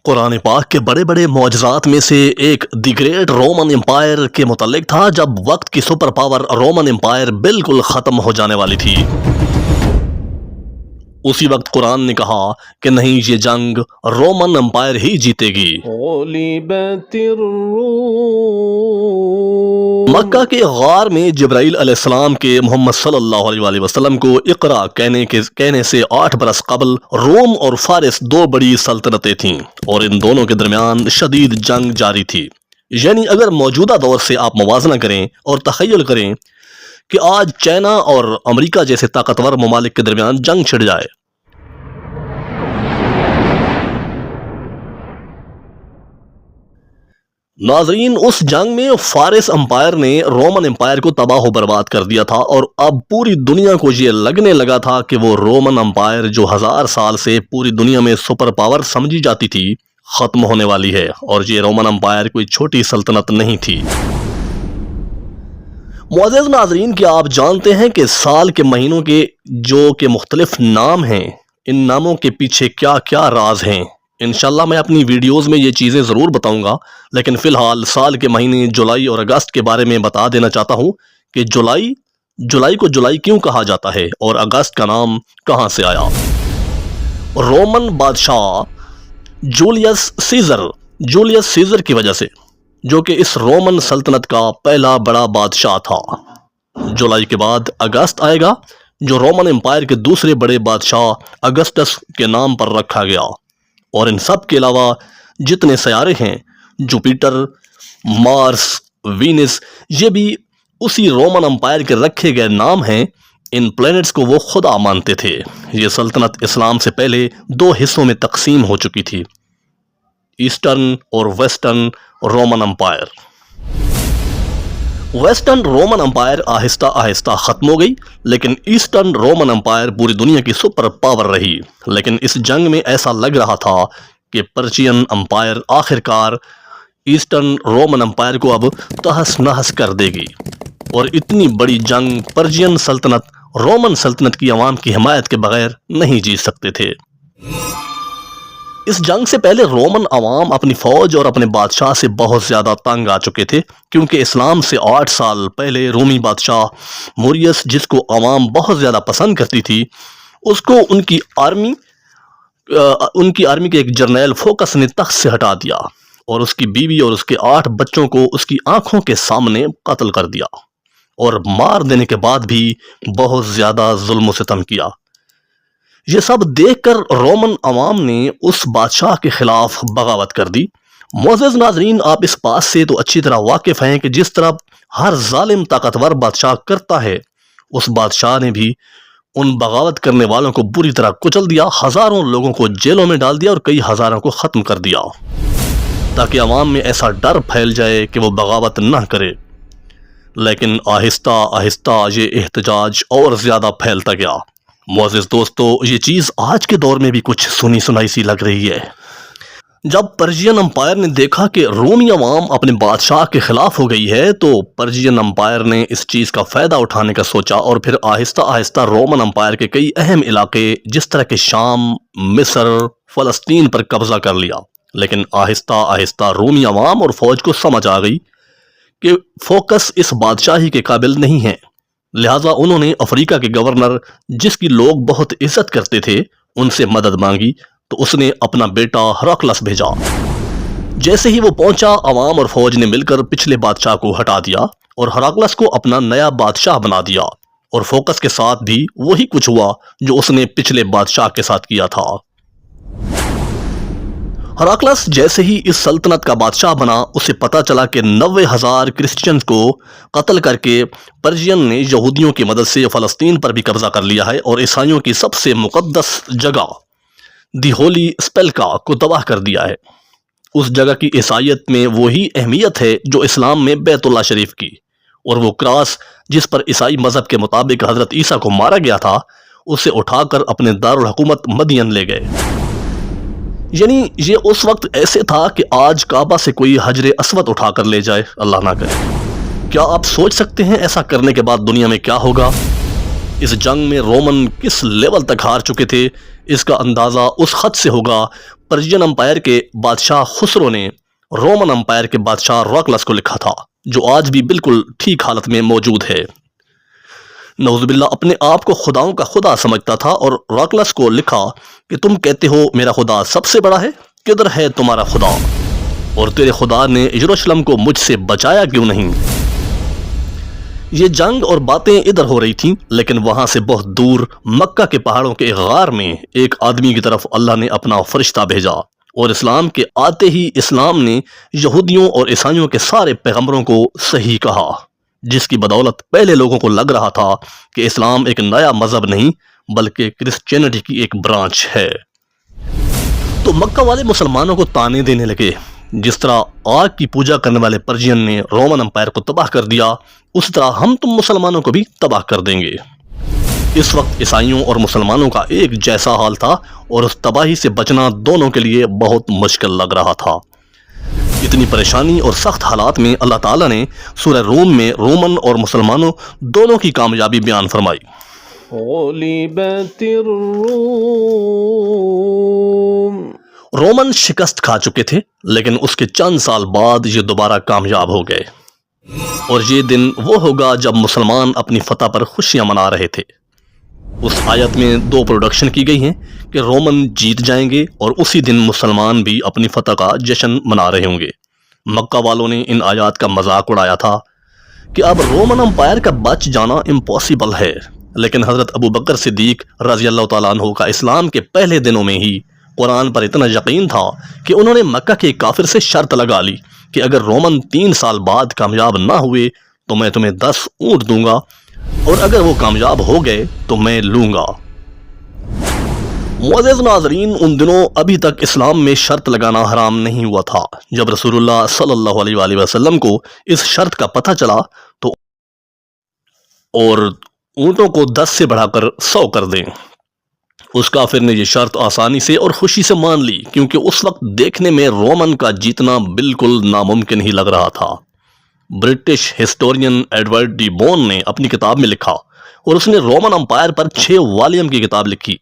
قرآن پاک کے بڑے بڑے معجزات میں سے ایک دی گریٹ رومن امپائر کے متعلق تھا، جب وقت کی سپر پاور رومن امپائر بالکل ختم ہو جانے والی تھی۔ اسی وقت قرآن نے کہا کہ نہیں، یہ جنگ رومن امپائر ہی جیتے گی۔ غلبت الروم۔ مکہ کے غار میں جبرائیل علیہ السلام کے محمد صلی اللہ علیہ وآلہ وسلم کو اقرا کہنے سے 8 برس قبل روم اور فارس دو بڑی سلطنتیں تھیں، اور ان دونوں کے درمیان شدید جنگ جاری تھی۔ یعنی اگر موجودہ دور سے آپ موازنہ کریں اور تخیل کریں کہ آج چائنا اور امریکہ جیسے طاقتور ممالک کے درمیان جنگ چھڑ جائے۔ ناظرین، اس جنگ میں فارس امپائر نے رومن امپائر کو تباہ و برباد کر دیا تھا، اور اب پوری دنیا کو یہ لگنے لگا تھا کہ وہ رومن امپائر جو 1000 سال سے پوری دنیا میں سپر پاور سمجھی جاتی تھی، ختم ہونے والی ہے، اور یہ رومن امپائر کوئی چھوٹی سلطنت نہیں تھی۔ معزز ناظرین، کیا آپ جانتے ہیں کہ سال کے مہینوں کے جو کہ مختلف نام ہیں، ان ناموں کے پیچھے کیا کیا راز ہیں؟ انشاءاللہ میں اپنی ویڈیوز میں یہ چیزیں ضرور بتاؤں گا، لیکن فی الحال سال کے مہینے جولائی اور اگست کے بارے میں بتا دینا چاہتا ہوں کہ جولائی کو جولائی کیوں کہا جاتا ہے اور اگست کا نام کہاں سے آیا۔ رومن بادشاہ جولیس سیزر کی وجہ سے، جو کہ اس رومن سلطنت کا پہلا بڑا بادشاہ تھا۔ جولائی کے بعد اگست آئے گا، جو رومن امپائر کے دوسرے بڑے بادشاہ اگسٹس کے نام پر رکھا گیا، اور ان سب کے علاوہ جتنے سیارے ہیں، جوپیٹر، مارس، وینس، یہ بھی اسی رومن امپائر کے رکھے گئے نام ہیں۔ ان پلینٹس کو وہ خدا مانتے تھے۔ یہ سلطنت اسلام سے پہلے 2 حصوں میں تقسیم ہو چکی تھی، ایسٹرن اور western Roman empire. Western Roman empire آہستہ آہستہ ختم ہو گئی، لیکن ایسٹرن رومن امپائر پوری دنیا کی سپر پاور رہی۔ لیکن اس جنگ میں ایسا لگ رہا تھا کہ پرشین امپائر آخرکار ایسٹرن رومن امپائر کو اب تہس نہس کر دے گی، اور اتنی بڑی جنگ پرشین سلطنت رومن سلطنت کی عوام کی حمایت کے بغیر نہیں جیت سکتے تھے۔ اس جنگ سے پہلے رومن عوام اپنی فوج اور اپنے بادشاہ سے بہت زیادہ تنگ آ چکے تھے، کیونکہ اسلام سے 8 سال پہلے رومی بادشاہ موریس، جس کو عوام بہت زیادہ پسند کرتی تھی، اس کو ان کی آرمی کے ایک جرنیل فوکس نے تخت سے ہٹا دیا، اور اس کی بیوی اور اس کے 8 بچوں کو اس کی آنکھوں کے سامنے قتل کر دیا، اور مار دینے کے بعد بھی بہت زیادہ ظلم و ستم کیا۔ یہ سب دیکھ کر رومن عوام نے اس بادشاہ کے خلاف بغاوت کر دی۔ معزز ناظرین، آپ اس بات سے تو اچھی طرح واقف ہیں کہ جس طرح ہر ظالم طاقتور بادشاہ کرتا ہے، اس بادشاہ نے بھی ان بغاوت کرنے والوں کو بری طرح کچل دیا، ہزاروں لوگوں کو جیلوں میں ڈال دیا اور کئی ہزاروں کو ختم کر دیا، تاکہ عوام میں ایسا ڈر پھیل جائے کہ وہ بغاوت نہ کرے۔ لیکن آہستہ آہستہ یہ احتجاج اور زیادہ پھیلتا گیا۔ معزز دوستو، یہ چیز آج کے دور میں بھی کچھ سنی سنائی سی لگ رہی ہے۔ جب پرشین امپائر نے دیکھا کہ رومی عوام اپنے بادشاہ کے خلاف ہو گئی ہے، تو پرشین امپائر نے اس چیز کا فائدہ اٹھانے کا سوچا، اور پھر آہستہ آہستہ رومن امپائر کے کئی اہم علاقے جس طرح کہ شام، مصر، فلسطین پر قبضہ کر لیا۔ لیکن آہستہ آہستہ رومی عوام اور فوج کو سمجھ آ گئی کہ فوکس اس بادشاہی کے قابل نہیں ہے، لہٰذا انہوں نے افریقہ کے گورنر، جس کی لوگ بہت عزت کرتے تھے، ان سے مدد مانگی، تو اس نے اپنا بیٹا ہراکلس بھیجا۔ جیسے ہی وہ پہنچا، عوام اور فوج نے مل کر پچھلے بادشاہ کو ہٹا دیا اور ہراکلس کو اپنا نیا بادشاہ بنا دیا، اور فوکس کے ساتھ بھی وہی کچھ ہوا جو اس نے پچھلے بادشاہ کے ساتھ کیا تھا۔ ہراکلس جیسے ہی اس سلطنت کا بادشاہ بنا، اسے پتا چلا کہ 90,000 کرسچنز کو قتل کر کے پرشین نے یہودیوں کی مدد سے فلسطین پر بھی قبضہ کر لیا ہے، اور عیسائیوں کی سب سے مقدس جگہ دی ہولی اسپیلکا کو تباہ کر دیا ہے۔ اس جگہ کی عیسائیت میں وہی اہمیت ہے جو اسلام میں بیت اللہ شریف کی، اور وہ کراس جس پر عیسائی مذہب کے مطابق حضرت عیسیٰ کو مارا گیا تھا، اسے اٹھا کر اپنے دارالحکومت مدین لے گئے۔ یعنی یہ اس وقت ایسے تھا کہ آج کعبہ سے کوئی حجر اسود اٹھا کر لے جائے، اللہ نہ کرے۔ کیا آپ سوچ سکتے ہیں ایسا کرنے کے بعد دنیا میں کیا ہوگا؟ اس جنگ میں رومن کس لیول تک ہار چکے تھے اس کا اندازہ اس خط سے ہوگا پرشین امپائر کے بادشاہ خسرو نے رومن امپائر کے بادشاہ ہراکلس کو لکھا تھا، جو آج بھی بالکل ٹھیک حالت میں موجود ہے۔ نعوذ باللہ اپنے آپ کو خداؤں کا خدا سمجھتا تھا اور ہراکلس کو لکھا کہ تم کہتے ہو میرا خدا سب سے بڑا ہے، کدھر ہے تمہارا خدا؟ اور تیرے خدا نے یروشلم کو مجھ سے بچایا کیوں نہیں؟ یہ جنگ اور باتیں ادھر ہو رہی تھیں، لیکن وہاں سے بہت دور مکہ کے پہاڑوں کے ایک غار میں ایک آدمی کی طرف اللہ نے اپنا فرشتہ بھیجا، اور اسلام کے آتے ہی اسلام نے یہودیوں اور عیسائیوں کے سارے پیغمبروں کو صحیح کہا، جس کی بدولت پہلے لوگوں کو لگ رہا تھا کہ اسلام ایک نیا مذہب نہیں بلکہ کرسچینٹی کی ایک برانچ ہے۔ تو مکہ والے مسلمانوں کو تانے دینے لگے، جس طرح آگ کی پوجا کرنے والے پرشین نے رومن امپائر کو تباہ کر دیا، اس طرح ہم تم مسلمانوں کو بھی تباہ کر دیں گے۔ اس وقت عیسائیوں اور مسلمانوں کا ایک جیسا حال تھا، اور اس تباہی سے بچنا دونوں کے لیے بہت مشکل لگ رہا تھا۔ اتنی پریشانی اور سخت حالات میں اللہ تعالیٰ نے سورہ روم میں رومن اور مسلمانوں دونوں کی کامیابی بیان فرمائی۔ غلبت الروم، رومن شکست کھا چکے تھے، لیکن اس کے چند سال بعد یہ دوبارہ کامیاب ہو گئے، اور یہ دن وہ ہوگا جب مسلمان اپنی فتح پر خوشیاں منا رہے تھے۔ اس آیت میں دو پروڈکشن کی گئی ہیں کہ رومن جیت جائیں گے اور اسی دن مسلمان بھی اپنی فتح کا جشن منا رہے ہوں گے۔ مکہ والوں نے ان آیات کا مذاق اڑایا تھا کہ اب رومن امپائر کا بچ جانا امپاسبل ہے، لیکن حضرت ابو بکر صدیق رضی اللہ تعالیٰ عنہ کا اسلام کے پہلے دنوں میں ہی قرآن پر اتنا یقین تھا کہ انہوں نے مکہ کے کافر سے شرط لگا لی کہ اگر رومن 3 سال بعد کامیاب نہ ہوئے تو میں تمہیں 10 اونٹ دوں گا، اور اگر وہ کامیاب ہو گئے تو میں لوں گا۔ معزز ناظرین، ان دنوں ابھی تک اسلام میں شرط لگانا حرام نہیں ہوا تھا۔ جب رسول اللہ صلی اللہ علیہ وآلہ وسلم کو اس شرط کا پتہ چلا تو اور اونٹوں کو 10 سے بڑھا کر 100 کر دیں، اس کافر نے یہ شرط آسانی سے اور خوشی سے مان لی، کیونکہ اس وقت دیکھنے میں رومن کا جیتنا بالکل ناممکن ہی لگ رہا تھا۔ British historian Edward D bone نے اپنی کتاب میں لکھا، اور اس نے رومن امپائر پر 6 والیوم کی کتاب لکھی،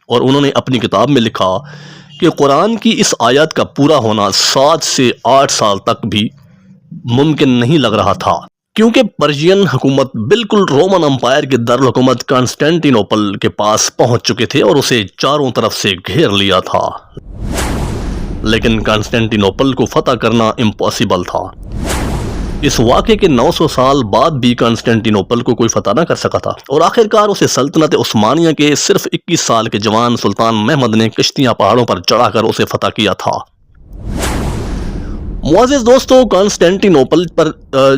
اور انہوں نے اپنی کتاب میں لکھا کہ قرآن کی اس آیت کا پورا ہونا 7 سے 8 سال تک بھی ممکن نہیں لگ رہا تھا، کیونکہ پرشین حکومت بالکل رومن امپائر کے دارالحکومت کانسٹینٹی نوپل کے پاس پہنچ چکے تھے اور اسے چاروں طرف سے گھیر لیا تھا، لیکن کانسٹینٹی نوپل کو فتح کرنا امپاسبل تھا۔ اس واقعے کے 900 سال بعد بھی کانسٹینٹی نوپل کو کوئی فتح نہ کر سکا تھا، اور آخرکار اسے سلطنت عثمانیہ کے صرف 21 سال کے جوان سلطان محمد نے کشتیاں پہاڑوں پر چڑھا کر اسے فتح کیا تھا۔ معزز دوستو، کانسٹینٹی نوپل پر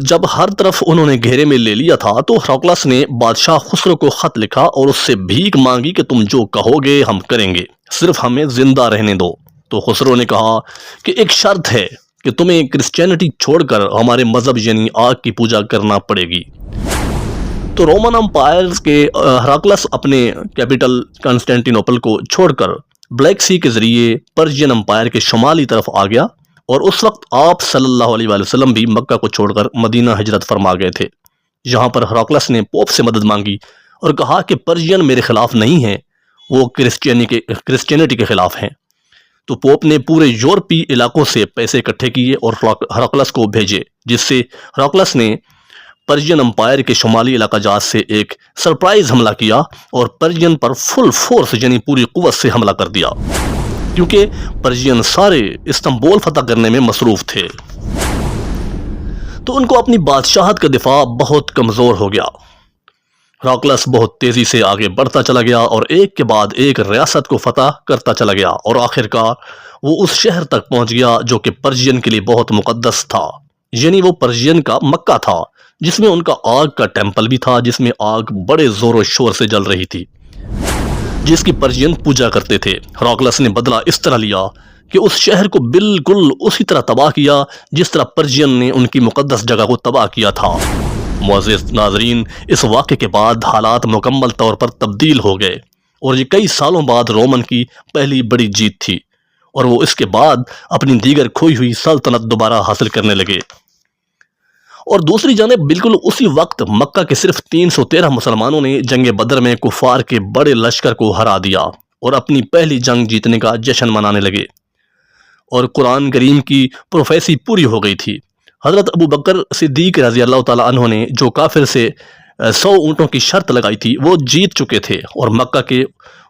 جب ہر طرف انہوں نے گھیرے میں لے لیا تھا تو ہراکلس نے بادشاہ خسرو کو خط لکھا اور اس سے بھیک مانگی کہ تم جو کہو گے ہم کریں گے، صرف ہمیں زندہ رہنے دو۔ تو خسرو نے کہا کہ ایک شرط ہے کہ تمہیں کرسچینٹی چھوڑ کر ہمارے مذہب یعنی آگ کی پوجا کرنا پڑے گی۔ تو رومن امپائر کے ہراکلس اپنے کیپٹل کانسٹینٹی نوپل کو چھوڑ کر بلیک سی کے ذریعے پرشین امپائر کے شمالی طرف آ گیا، اور اس وقت آپ صلی اللہ علیہ وآلہ وسلم بھی مکہ کو چھوڑ کر مدینہ ہجرت فرما گئے تھے، جہاں پر ہراکلس نے پوپ سے مدد مانگی اور کہا کہ پرشین میرے خلاف نہیں ہیں، وہ کرسچینٹی کے خلاف ہیں۔ تو پوپ نے پورے یورپی علاقوں سے پیسے اکٹھے کیے اور ہراکلس کو بھیجے، جس سے ہراکلس نے پرشین امپائر کے شمالی علاقہ جات سے ایک سرپرائز حملہ کیا اور پرشین پر فل فورس یعنی پوری قوت سے حملہ کر دیا، کیونکہ پرشین سارے استنبول فتح کرنے میں مصروف تھے۔ تو ان کو اپنی بادشاہت کا دفاع بہت کمزور ہو گیا۔ ہراکلس بہت تیزی سے آگے بڑھتا چلا گیا اور ایک کے بعد ایک ریاست کو فتح کرتا چلا گیا، اور آخرکار وہ اس شہر تک پہنچ گیا جو کہ پرشین کے لیے بہت مقدس تھا، یعنی وہ پرشین کا مکہ تھا، جس میں ان کا آگ کا ٹیمپل بھی تھا، جس میں آگ بڑے زور و شور سے جل رہی تھی، جس کی پرشین پوجا کرتے تھے۔ ہراکلس نے بدلہ اس طرح لیا کہ اس شہر کو بالکل اسی طرح تباہ کیا جس طرح پرشین نے ان کی مقدس جگہ کو تباہ کیا تھا۔ معزز ناظرین، اس واقعے کے بعد حالات مکمل طور پر تبدیل ہو گئے، اور یہ کئی سالوں بعد رومن کی پہلی بڑی جیت تھی، اور وہ اس کے بعد اپنی دیگر کھوئی ہوئی سلطنت دوبارہ حاصل کرنے لگے۔ اور دوسری جانب بالکل اسی وقت مکہ کے صرف 313 مسلمانوں نے جنگ بدر میں کفار کے بڑے لشکر کو ہرا دیا اور اپنی پہلی جنگ جیتنے کا جشن منانے لگے، اور قرآن کریم کی پروفیسی پوری ہو گئی تھی۔ حضرت ابو بکر صدیق رضی اللہ تعالیٰ عنہ نے جو کافر سے 100 اونٹوں کی شرط لگائی تھی وہ جیت چکے تھے، اور مکہ کے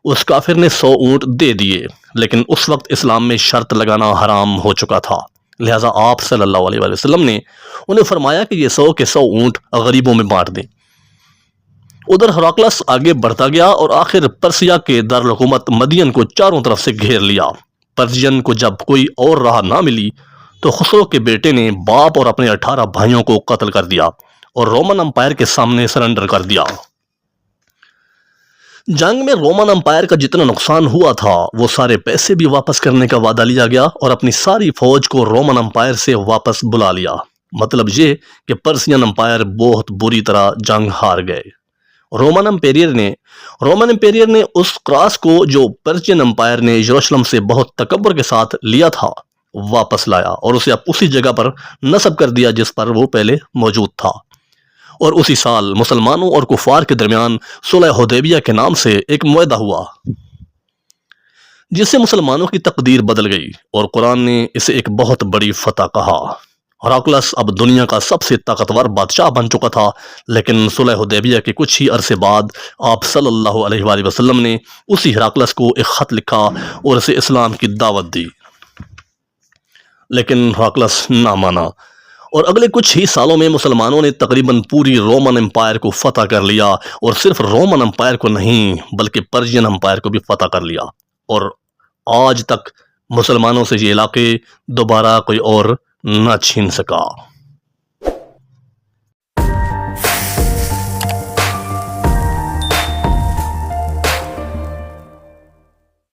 اس کافر نے 100 اونٹ دے دیے، لیکن اس وقت اسلام میں شرط لگانا حرام ہو چکا تھا، لہٰذا آپ صلی اللہ علیہ وآلہ وسلم نے انہیں فرمایا کہ یہ 100 کے 100 اونٹ غریبوں میں بانٹ دیں۔ ادھر ہراکلس آگے بڑھتا گیا اور آخر پرسیا کے دارالحکومت مدین کو چاروں طرف سے گھیر لیا۔ پرسین کو جب کوئی اور راہ نہ ملی تو خسرو کے بیٹے نے باپ اور اپنے 18 بھائیوں کو قتل کر دیا اور رومن امپائر کے سامنے سرنڈر کر دیا۔ جنگ میں رومن امپائر کا جتنا نقصان ہوا تھا وہ سارے پیسے بھی واپس کرنے کا وعدہ لیا گیا اور اپنی ساری فوج کو رومن امپائر سے واپس بلا لیا۔ مطلب یہ کہ پرسین امپائر بہت بری طرح جنگ ہار گئے۔ رومن امپیریئر نے اس کراس کو جو پرسین امپائر نے یروشلم سے بہت تکبر کے ساتھ لیا تھا واپس لایا اور اسے اب اسی جگہ پر نصب کر دیا جس پر وہ پہلے موجود تھا، اور اسی سال مسلمانوں اور کفار کے درمیان صلح حدیبیہ کے نام سے ایک معاہدہ ہوا جس سے مسلمانوں کی تقدیر بدل گئی، اور قرآن نے اسے ایک بہت بڑی فتح کہا۔ ہراکلس اب دنیا کا سب سے طاقتور بادشاہ بن چکا تھا، لیکن صلح حدیبیہ کے کچھ ہی عرصے بعد آپ صلی اللہ علیہ وآلہ وسلم نے اسی ہراکلس کو ایک خط لکھا اور اسے اسلام کی دعوت دی، لیکن ہراکلس نہ مانا، اور اگلے کچھ ہی سالوں میں مسلمانوں نے تقریباً پوری رومن امپائر کو فتح کر لیا، اور صرف رومن امپائر کو نہیں بلکہ پرشین امپائر کو بھی فتح کر لیا، اور آج تک مسلمانوں سے یہ علاقے دوبارہ کوئی اور نہ چھین سکا۔